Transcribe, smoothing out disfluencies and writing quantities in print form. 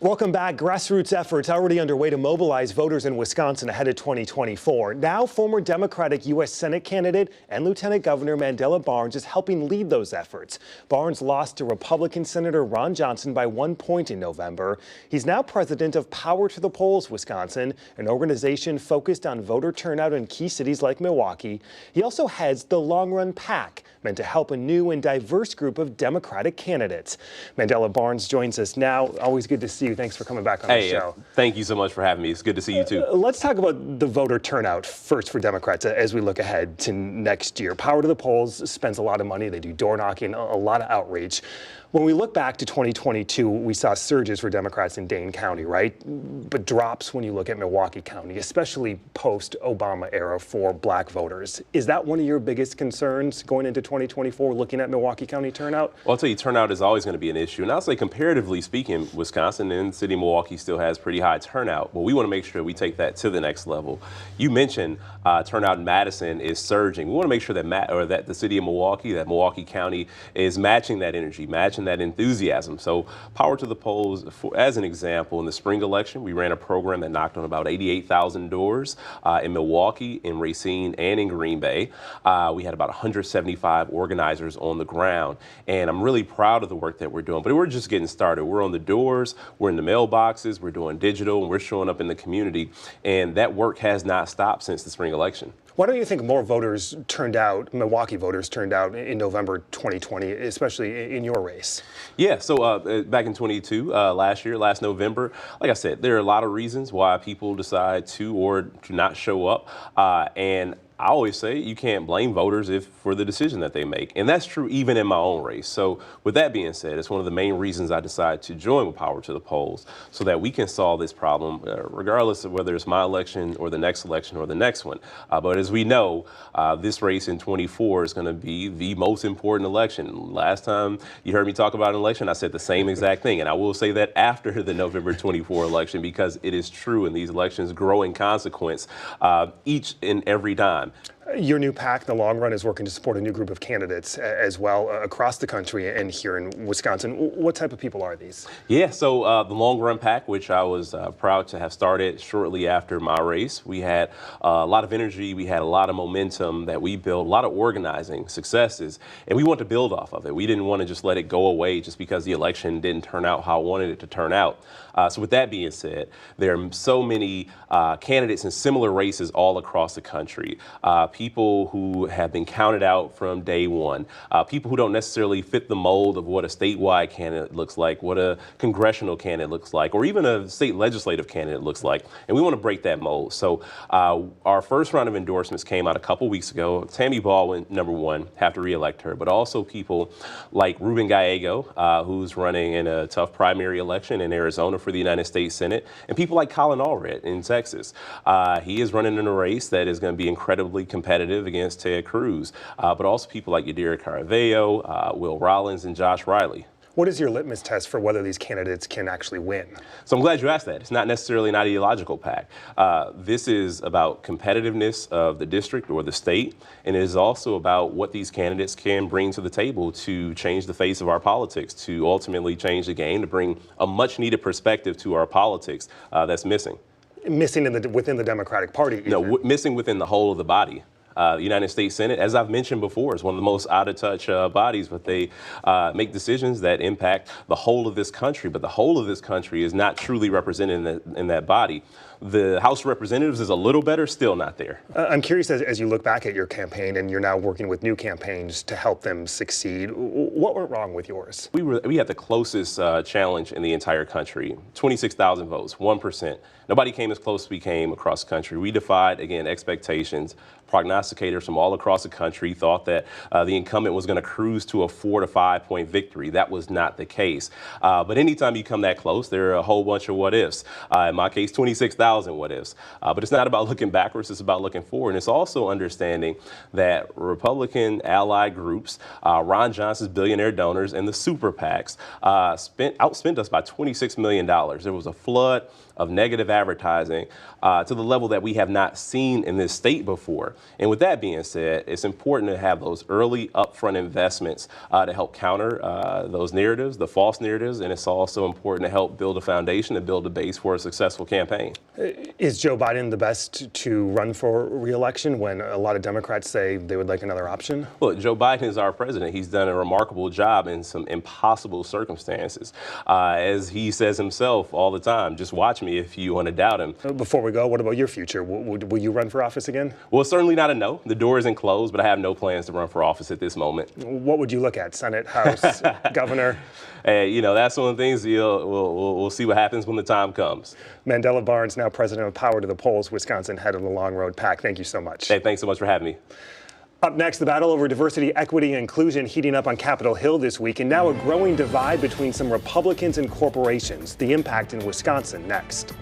Welcome back. Grassroots efforts already underway to mobilize voters in Wisconsin ahead of 2024. Now, former Democratic U.S. Senate candidate and Lieutenant Governor Mandela Barnes is helping lead those efforts. Barnes lost to Republican Senator Ron Johnson by 1 point in November. He's now president of Power to the Polls Wisconsin, an organization focused on voter turnout in key cities like Milwaukee. He also heads the Long Run PAC, meant to help a new and diverse group of Democratic candidates. Mandela Barnes joins us now. Always good to see you. Thanks for coming back on the show. Thank you so much for having me. It's good to see you too. Let's talk about the voter turnout first for Democrats as we look ahead to next year. Power to the Polls spends a lot of money. They do door knocking, a lot of outreach. When we look back to 2022, we saw surges for Democrats in Dane County, right? But drops when you look at Milwaukee County, especially post-Obama era for black voters. Is that one of your biggest concerns going into 2024, looking at Milwaukee County turnout? Well, I'll tell you, turnout is always going to be an issue. And I'll say, comparatively speaking, Wisconsin and the city of Milwaukee still has pretty high turnout. But we want to make sure we take that to the next level. You mentioned turnout in Madison is surging. We want to make sure that the city of Milwaukee, that Milwaukee County is matching that energy, matching that enthusiasm. So Power to the Polls, as an example, in the spring election, we ran a program that knocked on about 88,000 doors in Milwaukee, in Racine, and in Green Bay. We had about 175 organizers on the ground, and I'm really proud of the work that we're doing. But we're just getting started. We're on the doors, we're in the mailboxes, we're doing digital, and we're showing up in the community, and that work has not stopped since the spring election. Why don't you think more voters turned out, Milwaukee voters turned out in November 2020, especially in your race? Yeah, so back in 22, last November, like I said, there are a lot of reasons why people decide to or to not show up. And I always say you can't blame voters for the decision that they make. And that's true even in my own race. So with that being said, it's one of the main reasons I decided to join with Power to the Polls so that we can solve this problem, regardless of whether it's my election or the next election or the next one. But as we know, this race in 24 is going to be the most important election. Last time you heard me talk about an election, I said the same exact thing. And I will say that after the November 24 election, because it is true in these elections grow in consequence each and every time. Your new PAC, the Long Run, is working to support a new group of candidates as well across the country and here in Wisconsin. What type of people are these? Yeah, so the Long Run PAC, which I was proud to have started shortly after my race, we had a lot of energy, we had a lot of momentum that we built, a lot of organizing successes, and we want to build off of it. We didn't want to just let it go away just because the election didn't turn out how I wanted it to turn out. So with that being said, there are so many candidates in similar races all across the country. People who have been counted out from day one, people who don't necessarily fit the mold of what a statewide candidate looks like, what a congressional candidate looks like, or even a state legislative candidate looks like. And we want to break that mold. So our first round of endorsements came out a couple weeks ago. Tammy Baldwin, number one, have to reelect her, but also people like Ruben Gallego, who's running in a tough primary election in Arizona for the United States Senate, and people like Colin Allred in Texas. He is running in a race that is going to be incredibly competitive against Ted Cruz, but also people like Yadira Caraveo, Will Rollins, and Josh Riley. What is your litmus test for whether these candidates can actually win? So I'm glad you asked that. It's not necessarily an ideological PAC. This is about competitiveness of the district or the state, and it is also about what these candidates can bring to the table to change the face of our politics, to ultimately change the game, to bring a much-needed perspective to our politics that's missing. Missing within the Democratic Party? Even. No, missing within the whole of the body. The United States Senate, as I've mentioned before, is one of the most out-of-touch bodies, but they make decisions that impact the whole of this country. But the whole of this country is not truly represented in that body. The House of Representatives is a little better, still not there. I'm curious, as you look back at your campaign and you're now working with new campaigns to help them succeed, what went wrong with yours? We had the closest challenge in the entire country, 26,000 votes, 1%. Nobody came as close as we came across the country. We defied, again, expectations. Prognosticators from all across the country thought that the incumbent was going to cruise to a 4 to 5 point victory. That was not the case. But anytime you come that close, there are a whole bunch of what ifs. In my case, 26,000. 1,000 what ifs. But it's not about looking backwards, it's about looking forward. And it's also understanding that Republican allied groups, Ron Johnson's billionaire donors, and the super PACs outspent us by $26 million. There was a flood of negative advertising to the level that we have not seen in this state before. And with that being said, it's important to have those early upfront investments to help counter those narratives, the false narratives, and it's also important to help build a foundation and build a base for a successful campaign. Is Joe Biden the best to run for re-election when a lot of Democrats say they would like another option? Look, Joe Biden is our president. He's done a remarkable job in some impossible circumstances. As he says himself all the time, just watch me if you want to doubt him. Before we go, what about your future? Will you run for office again? Well, certainly not a no. The door isn't closed, but I have no plans to run for office at this moment. What would you look at? Senate, House, governor? You know, that's one of the things we'll see what happens when the time comes. Mandela Barnes, now president of Power to the Polls, Wisconsin, head of the Long Road PAC. Thank you so much. Hey, thanks so much for having me. Up next, the battle over diversity, equity, and inclusion heating up on Capitol Hill this week, and now a growing divide between some Republicans and corporations. The impact in Wisconsin next.